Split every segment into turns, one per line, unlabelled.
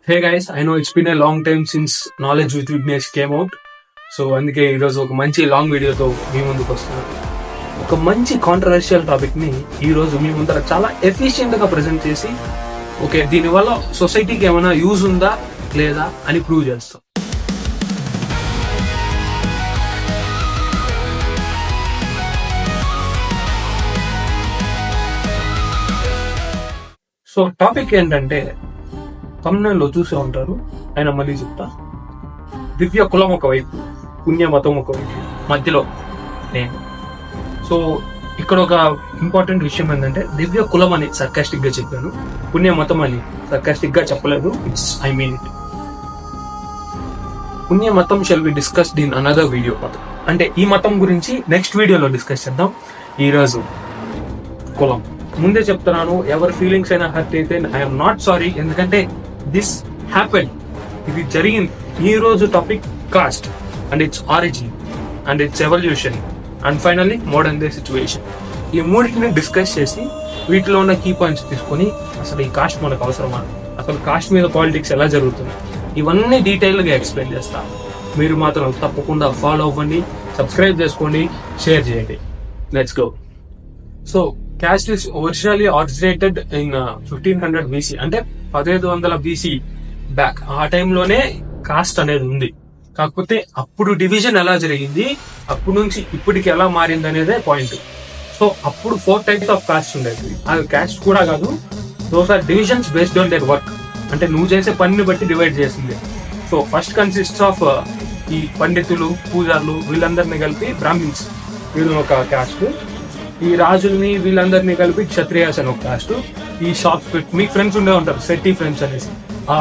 Hey guys, I know it's been a long time since Knowledge with Vignesh came out. So అందుకే ఈరోజు ఒక మంచి long వీడియోతో మీ ముందుకు వస్తున్నాను. ఒక మంచి కాంట్రవర్షియల్ టాపిక్ని ఈరోజు మీ ముందర చాలా ఎఫిషియెంట్గా ప్రజెంట్ చేసి ఓకే దీనివల్ల సొసైటీకి ఏమైనా యూజ్ ఉందా లేదా అని ప్రూవ్ చేస్తాం. సో టాపిక్ ఏంటంటే తమిళనాడులో చూసే ఉంటారు, ఆయన మళ్ళీ చెప్తా. దివ్య కులం ఒకవైపు, పుణ్య మతం ఒకవైపు, మధ్యలో నేను. సో ఇక్కడ ఒక ఇంపార్టెంట్ విషయం ఏంటంటే దివ్య కులం అని సర్కాస్టిక్ గా చెప్పాను, పుణ్య మతం అని సర్కాస్టిక్ గా చెప్పలేదు. I mean it. పుణ్య మతం shall be discussed in another video. మతం అంటే ఈ మతం గురించి నెక్స్ట్ వీడియోలో డిస్కస్ చేద్దాం. ఈరోజు కులం ముందే చెప్తున్నాను, ఎవరి ఫీలింగ్స్ అయినా హర్ట్ అయితే ఐఎమ్ నాట్ సారీ, ఎందుకంటే దిస్ హ్యాపెన్, ఇది జరిగింది. ఈ రోజు topic cost and its origin and it's evolution and finally modern day situation. ఈ మూడింటిని డిస్కస్ చేసి వీటిలో ఉన్న కీ పాయింట్స్ తీసుకొని అసలు ఈ కాస్ట్ మనకు అవసరమా, అసలు కాస్ట్ మీద పాలిటిక్స్ ఎలా జరుగుతుంది, ఇవన్నీ డీటెయిల్గా ఎక్స్ప్లెయిన్ చేస్తాను. మీరు మాత్రం తప్పకుండా ఫాలో అవ్వండి, సబ్స్క్రైబ్ చేసుకోండి, షేర్ చేయండి. Let's go. So caste is originally originated in 1500 BC, అంటే 1500 BC బ్యాక్. ఆ టైంలోనే కాస్ట్ అనేది ఉంది. కాకపోతే అప్పుడు డివిజన్ ఎలా జరిగింది, అప్పుడు నుంచి ఇప్పటికి ఎలా మారింది అనేదే పాయింట్. సో అప్పుడు 4 types ఆఫ్ కాస్ట్ ఉండేది. అది కాస్ట్ కూడా కాదు, those are divisions based on their work. అంటే నువ్వు చేసే పనిని బట్టి డివైడ్ చేసింది. సో ఫస్ట్ కన్సిస్ట్ ఆఫ్ ఈ పండితులు, పూజారులు, వీళ్ళందరినీ కలిపి బ్రాహ్మిన్స్, వీళ్ళు ఒక కాస్ట్. ఈ రాజుల్ని వీళ్ళందరినీ కలిపి క్షత్రియాస్ అని ఒక కాస్ట్. ఈ షాప్స్ మీకు ఫ్రెండ్స్ ఉండే ఉంటారు, సెట్టి ఫ్రెండ్స్ అనేసి. ఆ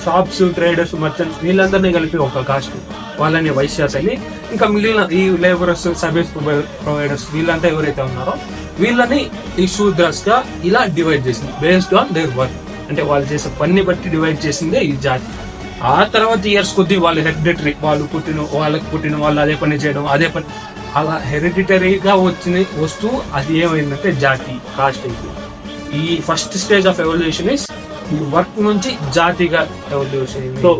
షాప్స్, ట్రేడర్స్, మర్చెంట్స్ వీళ్ళందరినీ కలిపి ఒక కాస్ట్, వాళ్ళని వైశ్యాస్ అని. ఇంకా మిగిలిన ఈ లేబరర్స్, సర్వీస్ ప్రొవైడర్స్ వీళ్ళంతా ఎవరైతే ఉన్నారో వీళ్ళని ఈ శూద్రస్ గా ఇలా డివైడ్ చేసింది బేస్డ్ ఆన్ దేర్ వర్క్. అంటే వాళ్ళు చేసే పని బట్టి డివైడ్ చేసిందే ఈ జాతి. ఆ తర్వాత ఇయర్స్ కొద్ది వాళ్ళు హెరిడిటరీ, వాళ్ళకి పుట్టిన వాళ్ళు అదే పని చేయడం, అదే పని అలా హెరిడిటరీగా వస్తూ అది ఏమైందంటే జాతి, కాస్ట్ అయింది. ఈ first stage of evolution is ఈ వర్క్ నుంచి జాతిగా ఎవల్యూషన్ అయింది. So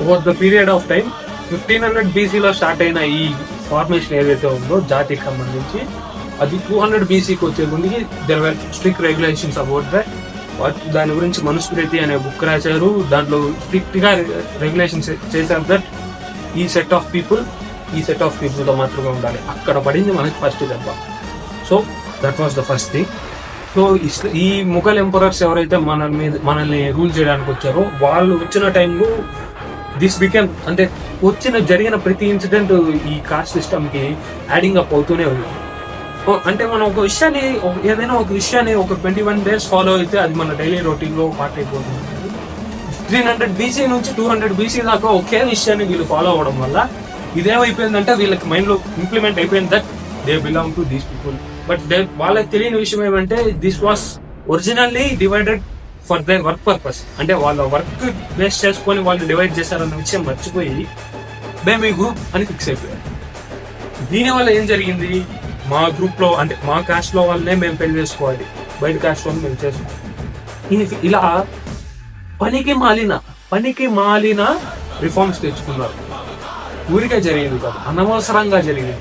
over the period of time 1500 BCలో స్టార్ట్ అయిన ఈ ఫార్మేషన్ ఏదైతే ఉందో జాతికి సంబంధించి, అది 200 BCకి వచ్చే ముందుకి there were strict regulations about that. దాని గురించి మనుస్మృతి అనే బుక్ రాశారు. దాంట్లో స్ట్రిక్ట్ గా రెగ్యులేషన్స్ చేశారు దట్ ఈ సెట్ ఆఫ్ పీపుల్తో మాత్రమే ఉండాలి. అక్కడ పడింది మనకి ఫస్ట్ దెబ్బ. So that was the first thing. So ఈ ముఘల్ ఎంపరర్స్ ఎవరైతే మనల్ని రూల్ చేయడానికి వచ్చారో వాళ్ళు వచ్చిన టైంలో దిస్ బికెమ్, అంటే జరిగిన ప్రతి ఇన్సిడెంట్ ఈ కాస్ట్ సిస్టమ్ కి యాడింగ్ అప్ అవుతూనే ఉంది. అంటే మనం ఏదైనా ఒక విషయాన్ని ఒక 21 days ఫాలో అయితే అది మన డైలీ రొటీన్ లో పార్ట్ అయిపోతుంది. 300 BC నుంచి 200 BC దాకా ఒకే విషయాన్ని వీళ్ళు ఫాలో అవ్వడం వల్ల ఇదేమైపోయిందంటే వీళ్ళకి మైండ్ లో ఇంప్లిమెంట్ అయిపోయింది that they belong to these people. But వాళ్ళకి తెలియని విషయం ఏమంటే this was originally divided for their work purpose. అంటే వాళ్ళ వర్క్ బేస్ చేసుకొని వాళ్ళు డివైడ్ చేశారన్న విషయం మర్చిపోయి మేము ఈ గ్రూప్ అని ఫిక్స్ అయిపోయారు. దీనివల్ల ఏం జరిగింది, మా గ్రూప్ లో అంటే మా కాస్ట్ లో వాళ్ళనే మేము పెళ్లి చేసుకోవాలి, బయట కాస్ట్ లో మేము చేసుకోవాలి. ఇలా పనికి మాలిన రిఫార్మ్స్ తెచ్చుకున్నారు. ఊరికే జరిగింది కాదు, అనవసరంగా జరిగింది.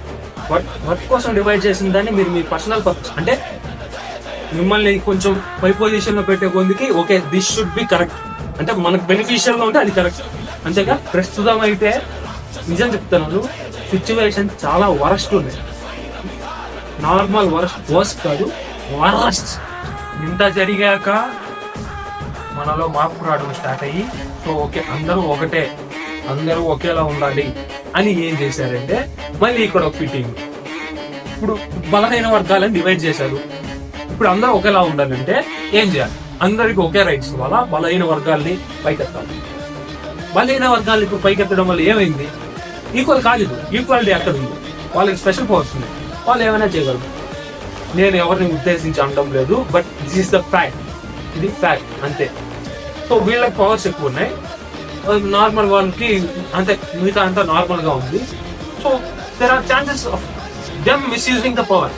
వర్క్ కోసం డివైడ్ చేసిన దాన్ని మీరు మీ పర్సనల్ పర్పస్, అంటే మిమ్మల్ని కొంచెం పై పొజిషన్ లో పెట్టే కొందికి okay this should be correct, అంటే మనకు బెనిఫిషియల్ గా ఉంటే అది కరెక్ట్. అంతేగా ప్రస్తుతం అయితే నిజం చెప్తున్నాను, సిచ్యువేషన్ చాలా వరస్ట్ ఉన్నాయి. నార్మల్ వర్స్ట్ కాదు, వరస్ట్. ఇంత జరిగాక మనలో మార్పు రావడం స్టార్ట్ అయ్యి సో ఓకే అందరూ ఒకేలా ఉండాలి అని ఏం చేశారంటే మళ్ళీ ఇక్కడ ఒక ఫిట్టింగ్. ఇప్పుడు బలహీన వర్గాలను డివైడ్ చేశారు. ఇప్పుడు అందరూ ఒకేలా ఉండాలంటే ఏం చేయాలి, అందరికి ఒకే రైట్స్ వల్ల బలహీన వర్గాల్ని పైకెత్తాలి. బలహీన వర్గాలు ఇప్పుడు పైకెత్తడం వల్ల ఏమైంది, ఈక్వల్ కాలేదు. ఈక్వాలిటీ ఎక్కడ ఉంది, వాళ్ళకి స్పెషల్ పవర్స్ ఉన్నాయి, వాళ్ళు ఏమైనా చేయగలరు. నేను ఎవరిని ఉద్దేశించి అనడం లేదు, but this is the fact, ఇది ఫ్యాక్ట్ అంతే. సో వీళ్ళకి పవర్స్ ఎక్కువ ఉన్నాయి, నార్మల్ వాళ్ళకి అంతే, మిగతా అంతా నార్మల్ గా ఉంది. So there are chances of them misusing the power.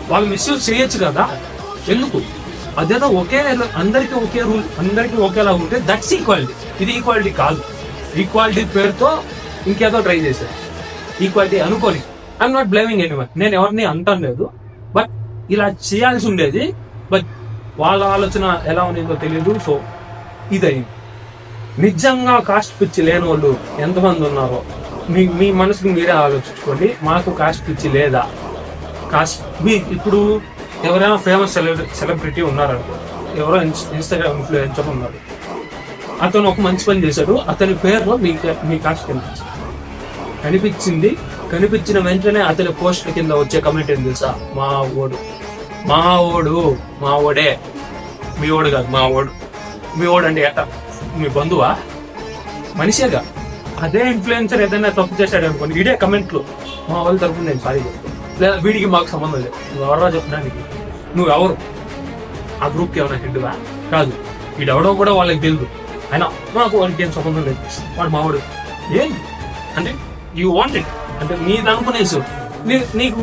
వాళ్ళు మిస్యూజ్ చేయొచ్చు కదా, ఎందుకు? అదేదో అందరికీ ఒకే రూల్, అందరికీ ఒకేలా ఉంటే దట్స్ ఈక్వాలిటీ. ఇది ఈక్వాలిటీ కాదు. ఈక్వాలిటీ పేరుతో ఇంకేదో ట్రై చేశారు, ఈక్వాలిటీ అనుకోని. ఐఎమ్ నాట్ బ్లేమింగ్ ఎనీవన్, నేను ఎవరిని అంటాను లేదు, బట్ ఇలా చేయాల్సి ఉండేది. బట్ వాళ్ళ ఆలోచన ఎలా ఉండేదో తెలియదు. సో ఇదైంది. నిజంగా కాస్ట్ పిచ్చి లేని వాళ్ళు ఎంతమంది ఉన్నారో మీ మనసుకి మీరే ఆలోచించుకోండి. మాకు కాస్ట్ పిచ్చి లేదా? ఇప్పుడు ఎవరైనా ఫేమస్ సెలబ్రిటీ ఉన్నారనుకో, ఎవరో ఇన్స్టాగ్రామ్ ఇన్ఫ్లుయెన్సర్ ఉన్నారు, అతను ఒక మంచి పని చేశాడు, అతని పేరులో మీ కాస్ట్ కనిపించిన వెంటనే అతని పోస్ట్ కింద వచ్చే కమెంట్ ఏం తెలుసా? మా ఓడే, మీ ఓడు కాదు, మీ ఓడు అంటే ఎట్ట? మీ బంధువా? మనిషేగా. అదే ఇన్ఫ్లుయెన్సర్ ఏదైనా తప్పు చేశాడు అనుకోండి, ఇదే కమెంట్లు మా వాళ్ళ తరఫున నేను సారీ చెప్తాను, లేదా వీడికి మాకు సంబంధం లేదు, నువ్వు ఎవరో చెప్పడానికి, నువ్వు ఎవరు? ఆ గ్రూప్కి ఏమైనా హెడ్గా? కాదు. వీడెవడో కూడా వాళ్ళకి తెలియదు, అయినా మాకు వాడికి ఏం సంబంధం లేదు, వాడు మావాడు. ఏంటి అంటే యూ వాంట్ ఇట్ అంటే నీది అనుకునేసు. నీకు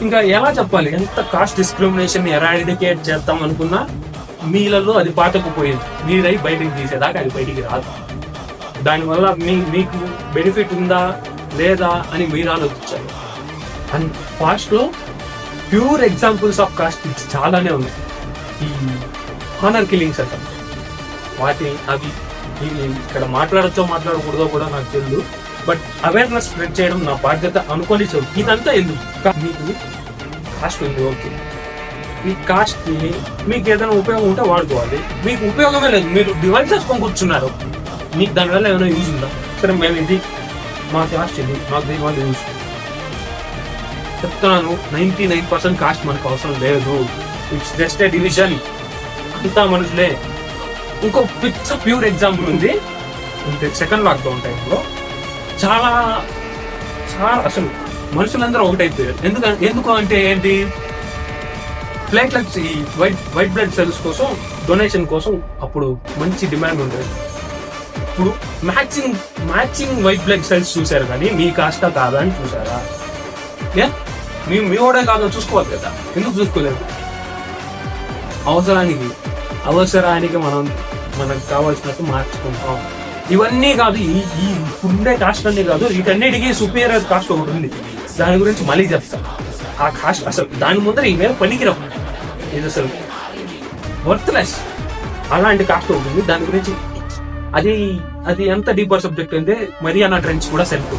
ఇంకా ఎలా చెప్పాలి? ఎంత కాస్ట్ డిస్క్రిమినేషన్ ఎరాడికేట్ చేద్దాం అనుకున్నా మీలలో అది పాతకుపోయేది. మీరై బయటికి తీసేదాకా అది బయటికి రాదు. దానివల్ల మీకు బెనిఫిట్ ఉందా లేదా అని మీరు ఆలోచించాలి. అండ్ పాస్ట్లో ప్యూర్ ఎగ్జాంపుల్స్ ఆఫ్ కాస్ట్ చాలానే ఉన్నాయి. ఈ హానర్ కిల్లింగ్స్ అంటాం, అవి ఇక్కడ మాట్లాడచ్చో మాట్లాడకూడదో కూడా నాకు తెలియదు. బట్ అవేర్నెస్ స్ప్రెడ్ చేయడం నా బాధ్యత అనుకోని చెప్పు. ఇదంతా ఎందుకు? మీకు కాస్ట్ ఉంది, ఓకే, ఈ కాస్ట్ మీకు ఏదైనా ఉపయోగం ఉంటే వాడుకోవాలి. మీకు ఉపయోగమే లేదు, మీరు డివైడ్ చేసుకొని కూర్చున్నారు, మీకు దానివల్ల ఏమైనా యూజ్ ఉందా? సరే, మేము ఇది మా కాస్ట్ ఇది, మాకు దీనివల్ల యూజ్ చెప్తున్నాను. 99% కాస్ట్ మనకు అవసరం లేదు. ఇట్స్ జస్ట్ ఏ డివిజన్, అంతా మనుషులే. ఇంకో ప్యూర్ ఎగ్జాంపుల్ ఉంది. సెకండ్ లాక్డౌన్ టైంలో చాలా అసలు మనుషులందరూ ఒకటైపోయారు. ఎందుకు అంటే ఏంటి? ప్లేట్లెట్స్, ఈ వైట్ బ్లడ్ సెల్స్ కోసం డొనేషన్ కోసం అప్పుడు మంచి డిమాండ్ ఉండేది. ఇప్పుడు మ్యాచింగ్ వైట్ బ్లడ్ సెల్స్ చూసారు, కానీ మీ కాస్టా కాదా అని చూసారా? మీ ఓడే కాదో చూసుకోవాలి కదా, ఎందుకు చూసుకోలేదు? అవసరానికి మనకు కావాల్సినట్టు మార్చుకుంటాం. ఇవన్నీ కాదు, ఈ ఉండే కాస్ట్ అన్నీ కాదు, వీటన్నిటికీ సుపీరియర్ కాస్ట్ ఒకటి ఉంది. దాని గురించి మళ్ళీ చెప్తాను. ఆ కాస్ట్ అసలు దాని ముందర ఇవే పనికిరావు, ఇది అసలు వర్త్లెస్. అలాంటి కాస్ట్ ఉంటుంది. దాని గురించి అది ఎంత డీపర్ సబ్జెక్ట్ అంటే మరియానా ట్రెంచ్ కూడా సెల్ఫ్.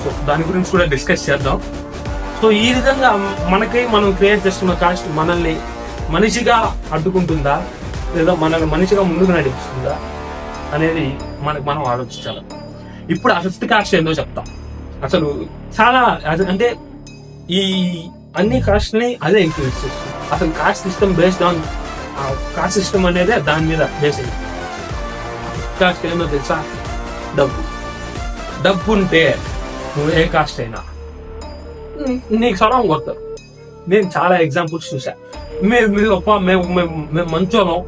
సో దాని గురించి కూడా డిస్కస్ చేద్దాం. సో ఈ విధంగా మనం క్రియేట్ చేస్తున్న కాస్ట్ మనల్ని మనిషిగా అడ్డుకుంటుందా లేదా మనల్ని మనిషిగా ముందుకు నడిపిస్తుందా అనేది మనం ఆలోచించాలి. ఇప్పుడు ఆ 5th కాస్ట్ ఏందో చెప్తాం. అసలు చాలా అంటే ఈ అన్ని కాస్ట్ ని అదే ఇన్ఫ్లుయెన్స్ చేస్తుంది. అసలు cost system based on cost system అనేది దాని మీద బేస్ అయింది. కాస్ట్ ఏందో తెలుసా? డబ్బు ఉంటే నువ్వు ఏ కాస్ట్ అయినా నీకు సొరం కొడతారు. నేను చాలా ఎగ్జాంపుల్స్ చూసా. మేము మంచోళం,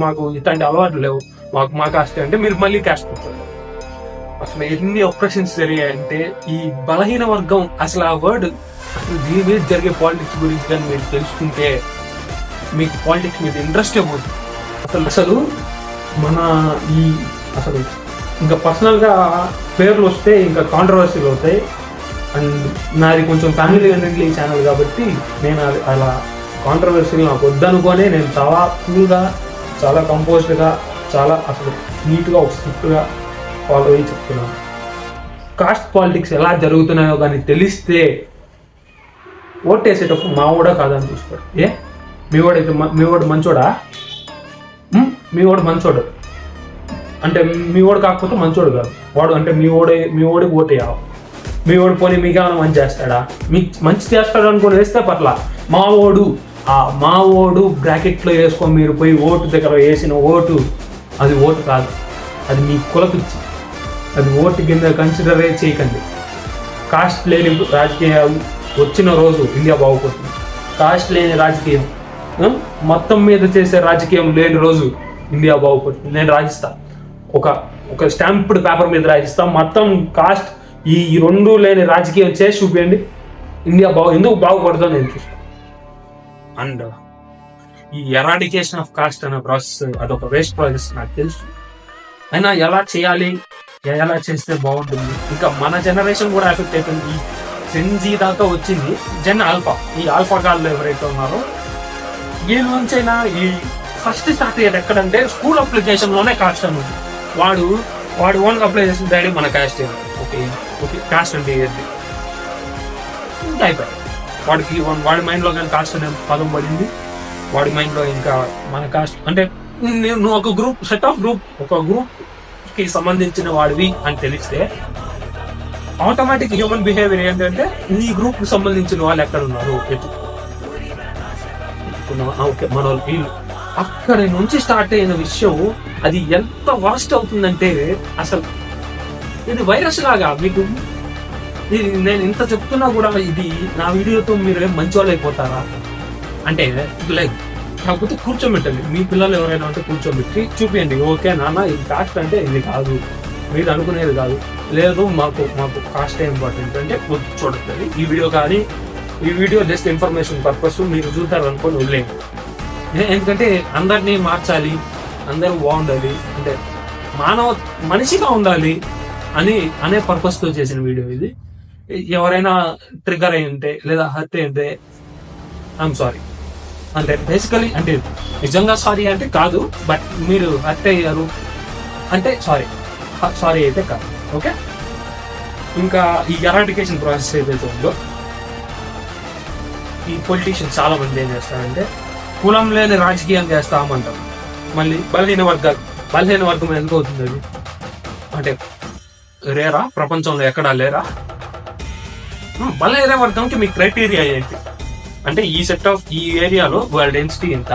మాకు ఇట్లాంటి అలవాట్లు లేవు, మా కాస్ట్ అంటే మీరు మళ్ళీ కాస్ట్ కొడతారు. అసలు ఎన్ని ఆపరేషన్స్ జరిగాయంటే ఈ బలహీన వర్గం, అసలు ఆ వర్డ్, అసలు దీని మీద జరిగే పాలిటిక్స్ గురించి కానీ మీరు తెలుసుకుంటే మీకు పాలిటిక్స్ మీద ఇంట్రెస్టే పోతుంది. అసలు మన అసలు ఇంకా పర్సనల్గా పేర్లు వస్తే ఇంకా కాంట్రవర్సీలు అవుతాయి. అండ్ నాది కొంచెం ఫ్యామిలీ ఫ్రెండ్లీ ఛానల్ కాబట్టి నేను అలా కాంట్రవర్సీలు నాకు వద్దనుకోనే నేను చాలా కూల్గా, చాలా కంపోజ్డ్గా, చాలా అసలు నీట్గా ఒక స్ట్రిక్ట్గా ఫాలో అయ్యి చెప్తున్నాను. కాస్ట్ పాలిటిక్స్ ఎలా జరుగుతున్నాయో కానీ తెలిస్తే ఓటేసేటప్పుడు మా ఓడా కాదని చూసుకోడు. మీ ఓడు మంచోడా? మీ ఓడు మంచోడు అంటే మీ ఓడు కాకపోతే మంచోడు కాదు వాడు. అంటే మీ ఓడికి ఓటేయాలి. మీ ఓడి పోనీ మీకు ఏమైనా మంచి చేస్తాడా? మీకు మంచి చేస్తాడు అనుకుని వేస్తే పట్ల మా ఓడు బ్రాకెట్లో వేసుకొని మీరు పోయి ఓటు దగ్గర వేసిన ఓటు అది ఓటు కాదు, అది మీ కులపిచ్చి. అది ఓటు కింద కన్సిడరే చేయకండి. కాస్ట్ లేని రాజకీయాలు వచ్చిన రోజు ఇండియా బాగుపోతుంది. కాస్ట్ లేని రాజకీయం, మొత్తం మీద చేసే రాజకీయం లేని రోజు ఇండియా బాగుపోతుంది. నేను రాజిస్తా, ఒక స్టాంప్డ్ పేపర్ మీద రాజిస్తా, మొత్తం కాస్ట్ ఈ 2 లేని రాజకీయం చేసి చూపించండి, ఇండియా ఎందుకు బాగుపడుతుందో నేను చూస్తాను. అండ్ ఈ ఎరాడికేషన్ ఆఫ్ కాస్ట్ అనే ప్రాసెస్ అదొక వేస్ట్ ప్రాసెస్ నాకు తెలుసు. అయినా ఎలా చేయాలి, ఎలా చేస్తే బాగుంటుంది, ఇంకా మన జనరేషన్ కూడా ఎఫెక్ట్ అయిపోయింది. జెన్జీ దాకా వచ్చింది, జెన్ ఆల్ఫా, ఈ ఆల్ఫా గాళ్ళు ఎవరైతే ఉన్నారో వీళ్ళ నుంచైనా ఈ ఫస్ట్ స్టార్ట్ అయ్యేది ఎక్కడంటే స్కూల్ అప్లికేషన్ లోనే కాస్ట్ అని ఉంది. వాడు ఓన్ అప్లై చేసిన డాడీ మన కాస్ట్ ఓకే ఓకే కాస్ట్ అంటే ఏంటి ఇంకా అయిపోయి వాడి మైండ్ లో కానీ కాస్ట్ అనే పదం పడింది. వాడి మైండ్ లో ఇంకా మన కాస్ట్ అంటే నువ్వు ఒక గ్రూప్ ఒక గ్రూప్ కి సంబంధించిన వాడివి అని తెలిస్తే ఆటోమేటిక్ హ్యూమన్ బిహేవియర్ ఏంటంటే నీ గ్రూప్ కి సంబంధించిన వాళ్ళు ఎక్కడ ఉన్నారు ఓకే మన వీళ్ళు అక్కడి నుంచి స్టార్ట్ అయిన విషయం అది ఎంత వాస్ట్ అవుతుందంటే అసలు ఇది వైరస్ లాగా మీకు నేను ఇంత చెప్తున్నా కూడా ఇది నా వీడియోతో మీరు మంచి వాళ్ళు అయిపోతారా అంటే లైక్ కాకపోతే కూర్చోబెట్టండి. మీ పిల్లలు ఎవరైనా ఉంటే కూర్చోబెట్టి చూపించండి, ఓకే నాన్న ఇది కాస్ట్ అంటే ఇది కాదు, మీరు అనుకునేది కాదు, లేదు మాకు కాస్ట్ ఇంపార్టెంట్ అంటే చూడట్లేదు ఈ వీడియో. కానీ ఈ వీడియో జస్ట్ ఇన్ఫర్మేషన్ పర్పస్ మీరు చూస్తారు అనుకోని వదిలేయండి. ఎందుకంటే అందరినీ మార్చాలి, అందరూ బాగుండాలి అంటే మనిషిగా ఉండాలి అనే పర్పస్ తో చేసిన వీడియో ఇది. ఎవరైనా ట్రిగర్ అయి ఉంటే లేదా హర్ట్ అయి ఉంటే ఐఎమ్ సారీ. అంటే బేసికలీ అంటే నిజంగా సారీ అంటే కాదు, బట్ మీరు హర్ట్ అయ్యారు అంటే సారీ అయితే కాదు. ఓకే, ఇంకా ఈ ఎరాడికేషన్ ప్రాసెస్ ఏదైతే ఉందో ఈ పొలిటీషియన్స్ చాలా మంది ఏం చేస్తారంటే కులం లేని రాజకీయం చేస్తామంటారు. మళ్ళీ బలహీన వర్గం ఎందుకు అవుతుంది అది అంటే రేరా ప్రపంచంలో ఎక్కడా లేరా? బలహీన వర్గంకి మీ క్రైటీరియా ఏంటి అంటే ఈ ఏరియాలో వాళ్ళ డెన్సిటీ ఎంత,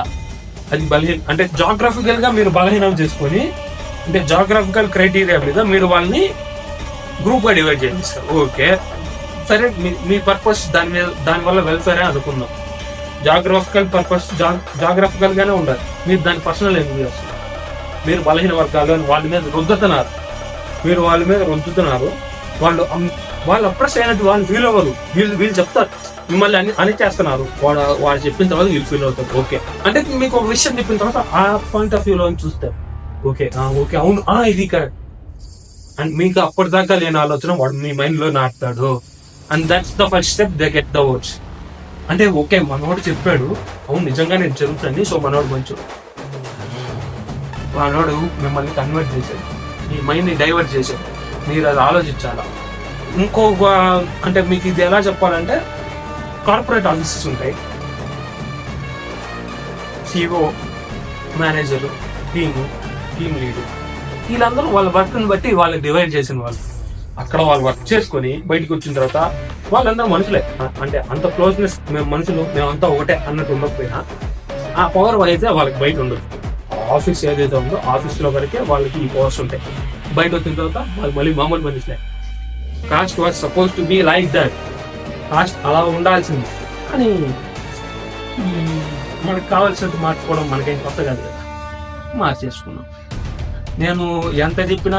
అది అంటే జాగ్రఫికల్ గా మీరు బలహీనం చేసుకొని అంటే జాగ్రఫికల్ క్రైటీరియా మీద మీరు వాళ్ళని గ్రూప్ గా డివైడ్ చేస్తారు. ఓకే సరే, మీ పర్పస్ దానివల్ల వెల్ఫేర్ అనుకుందాం. జాగ్రఫికల్ గానే ఉండాలి, మీరు దాని పర్సనల్ ఎందుకు చేస్తారు? మీరు బలహీన వర్గాలు అని వాళ్ళ మీద రుద్దుతున్నారు, వాళ్ళు అప్రెస్ అయినట్టు వాళ్ళు ఫీల్ అవ్వరు. వీళ్ళు చెప్తారు మిమ్మల్ని అని చేస్తున్నారు, వాడు చెప్పిన తర్వాత వీళ్ళు ఫీల్ అవుతారు. ఓకే అంటే మీకు ఒక విషయం చెప్పిన తర్వాత ఆ పాయింట్ ఆఫ్ వ్యూలో చూస్తారు. ఓకే అవును ఇది కరెక్ట్ అండ్ మీకు అప్పటిదాకా లేని ఆలోచన వాడు మీ మైండ్ లో నాటుతాడు. And that's the first step, they get the words. అంటే ఓకే మనోడు చెప్పాడు, అవును నిజంగా నేను జరుగుతుంది, సో మనోడు మంచోడు. మనోడు మిమ్మల్ని కన్వర్ట్ చేశాడు, మీ మైండ్ ని డైవర్ట్ చేశాడు, మీరు అది ఆలోచించాలా. ఇంకొక అంటే మీకు ఇది ఎలా చెప్పాలంటే కార్పొరేట్ ఆఫీసెస్ ఉంటాయి, సిఇఓ, మేనేజరు, టీమ్ లీడర్, వీళ్ళందరూ వాళ్ళ వర్క్ని బట్టి వాళ్ళకి డివైడ్ చేసిన వాళ్ళు. అక్కడ వాళ్ళు వర్క్ చేసుకొని బయటకు వచ్చిన తర్వాత వాళ్ళందరూ మనుషులే, అంటే అంత క్లోజ్నెస్ మేము మనుషులు మేమంతా ఒకటే అన్నట్టు ఉండకపోయినా ఆ పవర్ అయితే వాళ్ళకి బయట ఉండదు. ఆఫీస్ ఏదైతే ఉందో ఆఫీస్లో వరకే వాళ్ళకి ఈ పవర్స్ ఉంటాయి. బయట వచ్చిన తర్వాత వాళ్ళు మళ్ళీ మామూలు మనుషులే. Cost was suppose to be like that, cost అలా ఉండాల్సింది. కానీ మనకు కావాల్సినట్టు మార్చుకోవడం మనకేం కొత్త కాదు కదా, మార్చేసుకున్నాం. నేను ఎంత చెప్పినా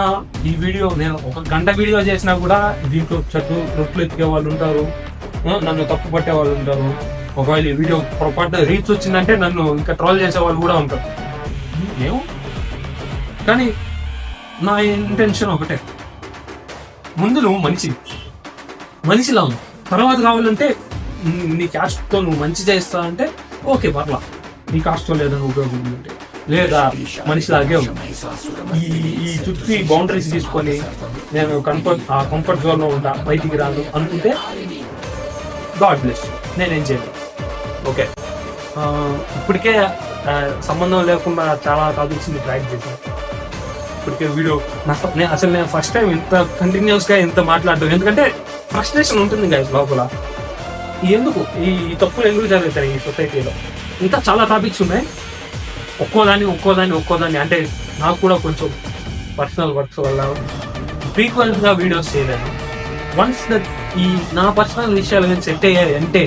ఈ వీడియో నేను 1 గంట వీడియో చేసినా కూడా దీంట్లో రొట్లు ఎత్తికే వాళ్ళు ఉంటారు, నన్ను తప్పు పట్టే వాళ్ళు ఉంటారు. ఒకవేళ ఈ వీడియో పొరపాటు రీచ్ వచ్చిందంటే నన్ను ఇంకా ట్రోల్ చేసే వాళ్ళు కూడా ఉంటారు. ఏమో కానీ నా ఇంటెన్షన్ ఒకటే, ముందు నువ్వు మనిషిలా ఉంది, తర్వాత కావాలంటే నీ కాస్ట్తో నువ్వు మంచి చేస్తా అంటే ఓకే పర్లా, నీ కాస్ట్తో లేదని ఉపయోగం ఉంటే లేదా మనిషిలాగే ఉంది. ఈ చుట్టూ బౌండరీస్ తీసుకొని నేను కంఫర్ట్ జోన్ లో ఉంటా, బయటికి రాను అనుకుంటే గాడ్ బ్లెస్, నేనేం చేయను. ఓకే ఇప్పటికే సంబంధం లేకుండా చాలా టాపిక్స్ ట్రాక్ చేశాను. ఇప్పటికే వీడియో నేను ఫస్ట్ టైం ఇంత కంటిన్యూస్ గా ఇంత మాట్లాడటం, ఎందుకంటే ఫ్రస్ట్రేషన్ ఉంటుంది గైస్ లోపల. ఎందుకు ఈ తప్పులు ఎందుకు జరుగుతాయి ఈ సొసైటీలో? ఇంకా చాలా టాపిక్స్ ఉన్నాయి, ఒక్కోదాన్ని అంటే నాకు కూడా కొంచెం పర్సనల్ వర్క్స్ వల్ల ఫ్రీక్వెంట్ గా వీడియోస్ చేయలేను. వన్స్ దట్ ఈ నా పర్సనల్ విషయాలు కానీ సెట్ అయ్యాయి అంటే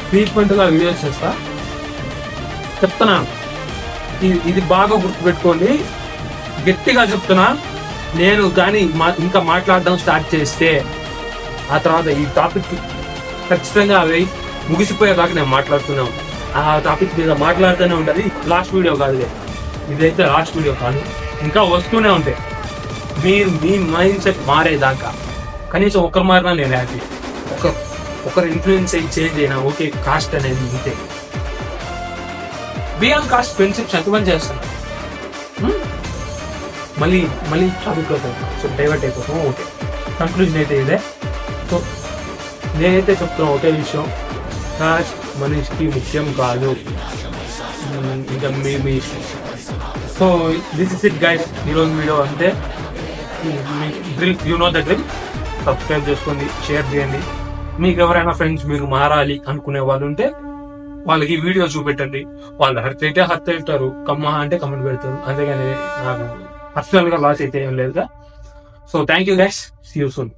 ఫ్రీక్వెంట్ గా వీడియోస్ చేస్తా. చెప్తున్నా, ఇది బాగా గుర్తుపెట్టుకోండి, గట్టిగా చెప్తున్నా. నేను కానీ ఇంకా మాట్లాడడం స్టార్ట్ చేస్తే ఆ తర్వాత ఈ టాపిక్ ఖచ్చితంగా అవి ముగిసిపోయేదాకా నేను మాట్లాడుతూనే ఉంటాను. ఆ టాపిక్ మీద మాట్లాడుతూనే ఉంటుంది. లాస్ట్ వీడియో కాదు, ఇదైతే లాస్ట్ వీడియో కాదు, ఇంకా వస్తూనే ఉంటాయి. మీరు మీ మైండ్ సెట్ మారేదాకా కనీసం ఒకరు మారినా నేను హ్యాపీ. ఒకరు ఇన్ఫ్లుయెన్స్ అయ్యి చేంజ్ అయినా ఓకే. కాస్ట్ అనేది ఇంతే. బియాండ్ కాస్ట్ ఫ్రెండ్షిప్స్ ఎంతమంది చేస్తున్నారు. మళ్ళీ చదువుకోతాం, సో డైవర్ట్ అయిపోతాం. ఓకే, కంక్లూజన్ అయితే ఇదే. సో నేనైతే చెప్తున్నా ఒకే విషయం, కాస్ట్ మనిషికి ముఖ్యం కాదు. ఇంకా మీ so this is it guys. ఈరోజు వీడియో అంతే. You know the drill. Subscribe చేసుకోండి, షేర్ చేయండి. మీకు ఎవరైనా ఫ్రెండ్స్ మీరు మారాలి అనుకునే వాళ్ళు ఉంటే వాళ్ళకి వీడియో చూపెట్టండి. వాళ్ళు హర్ట్ అయితే హర్ట్ అవుతారు, కమ్మ అంటే కమెంట్ పెడతారు. అంతేగాని నాకు పర్సనల్ గా లాస్ అయితే ఏం లేదుగా. So thank you guys, see you soon.